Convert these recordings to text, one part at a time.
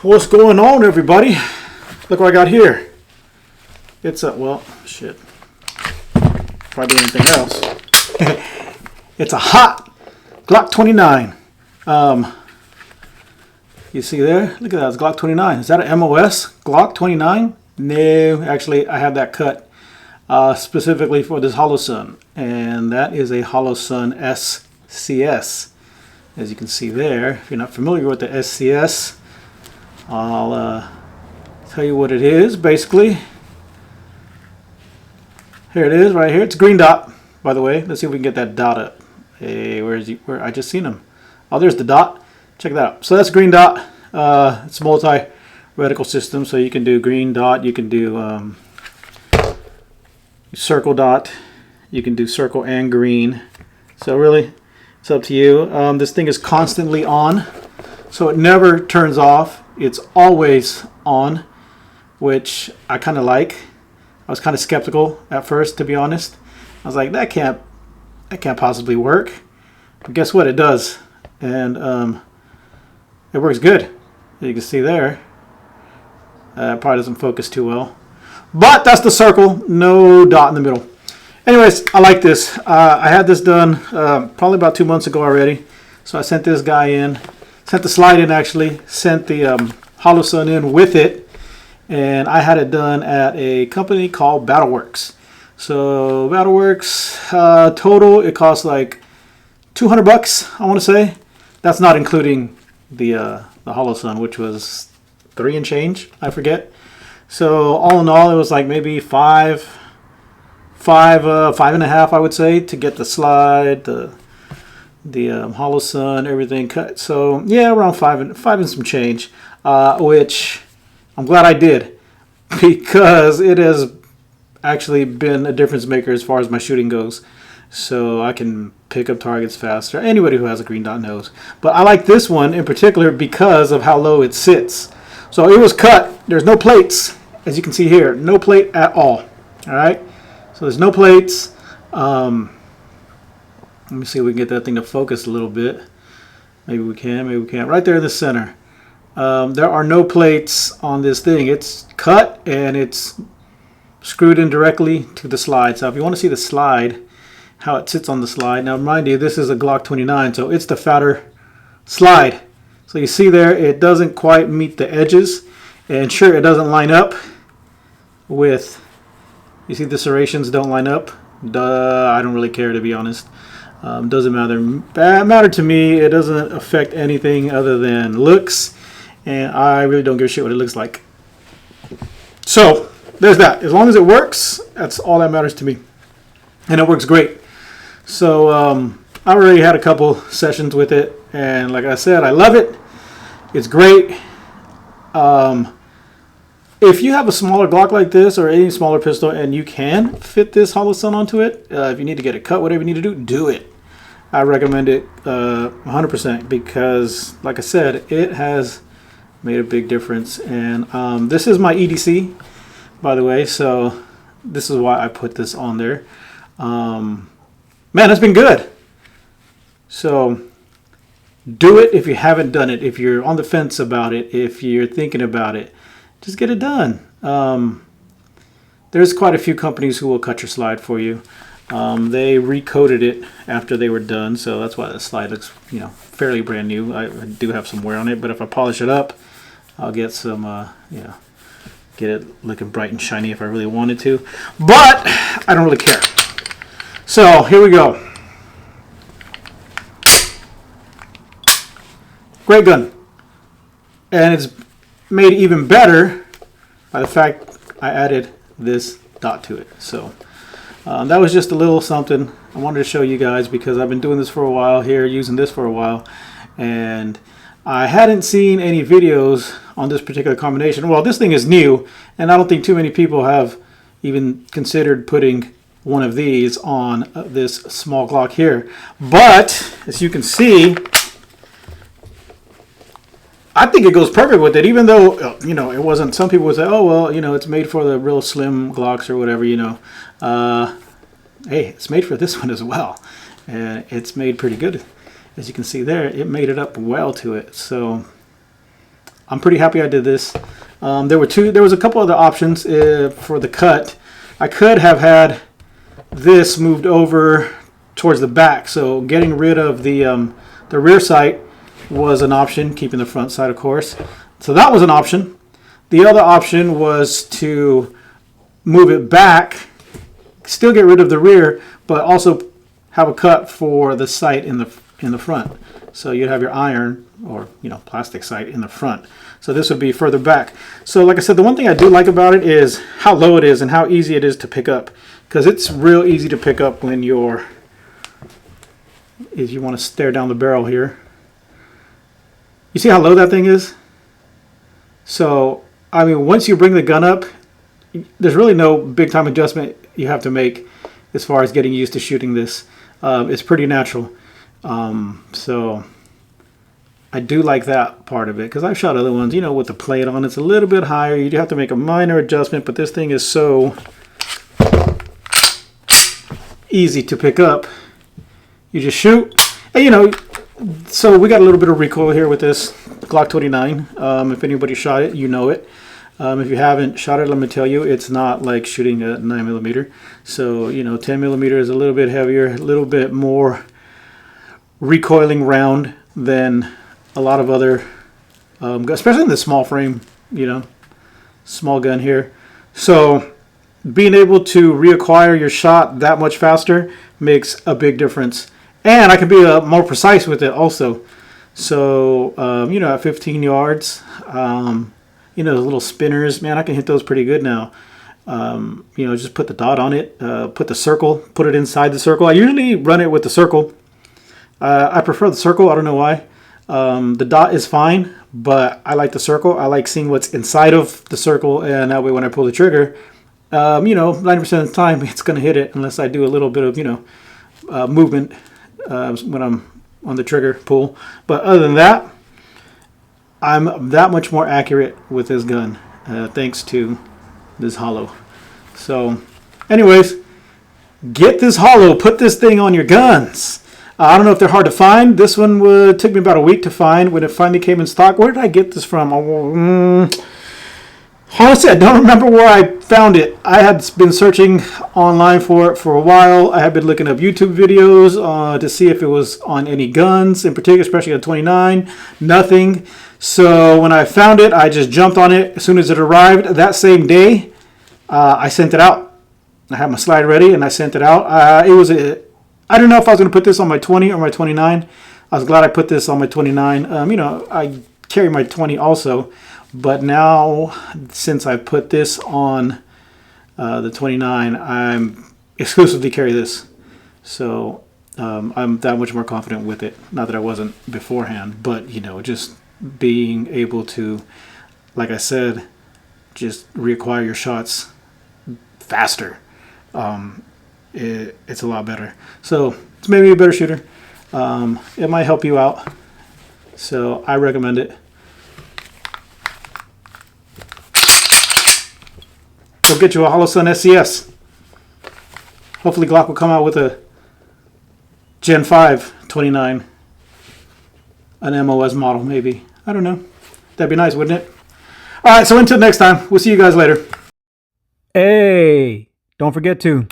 What's going on, everybody? Look what I got here. It's a, well, shit. If I do anything else. It's a hot Glock 29. You see there? Look at that, it's Glock 29. Is that an MOS Glock 29? No, actually I have that cut specifically for this Holosun. And that is a Holosun SCS. As you can see there, if you're not familiar with the SCS, I'll tell you what it is, basically. Here it is, right here. It's a green dot, by the way. Let's see if we can get that dot up. Hey, where is he? Where? I just seen him. Oh, there's the dot. Check that out. So that's a green dot. It's a multi-reticle system, so you can do green dot, you can do circle dot, you can do circle and green. So really, it's up to you. This thing is constantly on, so it never turns off. It's always on, which I kind of like. I was kind of skeptical at first, to be honest. I was like, that can't possibly work. But guess what? It does, and it works good. You can see there. Probably doesn't focus too well, but that's the circle, no dot in the middle. Anyways, I like this. I had this done probably about 2 months ago already. So I sent this guy in. Sent the slide in, actually. Sent the Holosun in with it. And I had it done at a company called Battleworks. So Battleworks, total, it cost like 200 bucks, I want to say. That's not including the Holosun, which was 3 and change, I forget. So all in all, it was like maybe five and a half, I would say, to get the slide, the Holosun, everything cut. So yeah, around five and some change, which I'm glad I did, because it has actually been a difference maker as far as my shooting goes. So I can pick up targets faster. Anybody who has a green dot knows. But I like this one in particular because of how low it sits. So it was cut. There's no plates, as you can see here. No plate at all. All right. So there's no plates. Let me see if we can get that thing to focus a little bit. Maybe we can, maybe we can't. Right there in the center. There are no plates on this thing. It's cut and it's screwed in directly to the slide. So if you want to see the slide, how it sits on the slide. Now mind you, this is a Glock 29, so it's the fatter slide. So you see there, it doesn't quite meet the edges. And sure, it doesn't line up with... You see the serrations don't line up? I don't really care, to be honest. Doesn't matter to me. It doesn't affect anything other than looks, and I really don't give a shit what it looks like. So there's that. As long as it works, that's all that matters to me, and it works great. So I already had a couple sessions with it, and like I said, I love it. It's great. If you have a smaller Glock like this or any smaller pistol and you can fit this Holosun onto it, if you need to get it cut, whatever you need to do, do it. I recommend it 100% because, like I said, it has made a big difference. And this is my EDC, by the way, so this is why I put this on there. Man, it's been good. So do it if you haven't done it. If you're on the fence about it, if you're thinking about it, just get it done. There's quite a few companies who will cut your slide for you. They recoated it after they were done, so that's why the slide looks, fairly brand new. I do have some wear on it, but if I polish it up, I'll get some, get it looking bright and shiny if I really wanted to. But I don't really care. So here we go. Great gun, and it's made even better by the fact I added this dot to it. So that was just a little something I wanted to show you guys because I've been doing this for a while here, using this for a while, and I hadn't seen any videos on this particular combination. Well, this thing is new, and I don't think too many people have even considered putting one of these on this small Glock here. But as you can see, I think it goes perfect with it, even though, it wasn't. Some people would say, oh, well, it's made for the real slim Glocks or whatever, Hey, it's made for this one as well. And it's made pretty good. As you can see there, it made it up well to it. So I'm pretty happy I did this. There was a couple other options for the cut. I could have had this moved over towards the back, so getting rid of the rear sight was an option, keeping the front side, of course. So that was an option. The other option was to move it back, still get rid of the rear, but also have a cut for the sight in the front. So you'd have your iron or plastic sight in the front. So this would be further back. So like I said, the one thing I do like about it is how low it is and how easy it is to pick up, because it's real easy to pick up when if you want to stare down the barrel here. You see how low that thing is? So I mean, once you bring the gun up, there's really no big time adjustment you have to make as far as getting used to shooting this. It's pretty natural. So I do like that part of it, because I've shot other ones, with the plate on, it's a little bit higher. You do have to make a minor adjustment, but this thing is so easy to pick up. You just shoot, and so we got a little bit of recoil here with this Glock 29. If anybody shot it, you know it. If you haven't shot it, let me tell you, it's not like shooting a 9mm. So 10mm is a little bit heavier, a little bit more recoiling round than a lot of other, especially in the small frame, small gun here. So being able to reacquire your shot that much faster makes a big difference. And I can be more precise with it also. So, at 15 yards, the little spinners, man, I can hit those pretty good now. Just put the dot on it, put the circle, put it inside the circle. I usually run it with the circle. I prefer the circle. I don't know why. The dot is fine, but I like the circle. I like seeing what's inside of the circle, and that way when I pull the trigger, 90% of the time it's going to hit it, unless I do a little bit of, movement when I'm on the trigger pull. But other than that, I'm that much more accurate with this gun, thanks to this holo. So anyways, get this holo, put this thing on your guns. I don't know if they're hard to find. This one took me about a week to find when it finally came in stock. Where did I get this from? Honestly, I don't remember where I found it. I had been searching online for it for a while. I had been looking up YouTube videos to see if it was on any guns in particular, especially on 29. Nothing. So when I found it, I just jumped on it as soon as it arrived. That same day, I sent it out. I had my slide ready and I sent it out. I don't know if I was going to put this on my 20 or my 29. I was glad I put this on my 29. I carry my 20 also. But now, since I put this on the 29, I'm exclusively carry this. So I'm that much more confident with it. Not that I wasn't beforehand, but just being able to, like I said, just reacquire your shots faster. It's a lot better. So it's maybe a better shooter. It might help you out. So I recommend it. Go get you a Holosun SCS. Hopefully Glock will come out with a Gen 5 29. An MOS model, maybe. I don't know. That'd be nice, wouldn't it? Alright, so until next time, we'll see you guys later. Hey, don't forget to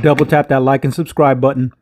double tap that like and subscribe button.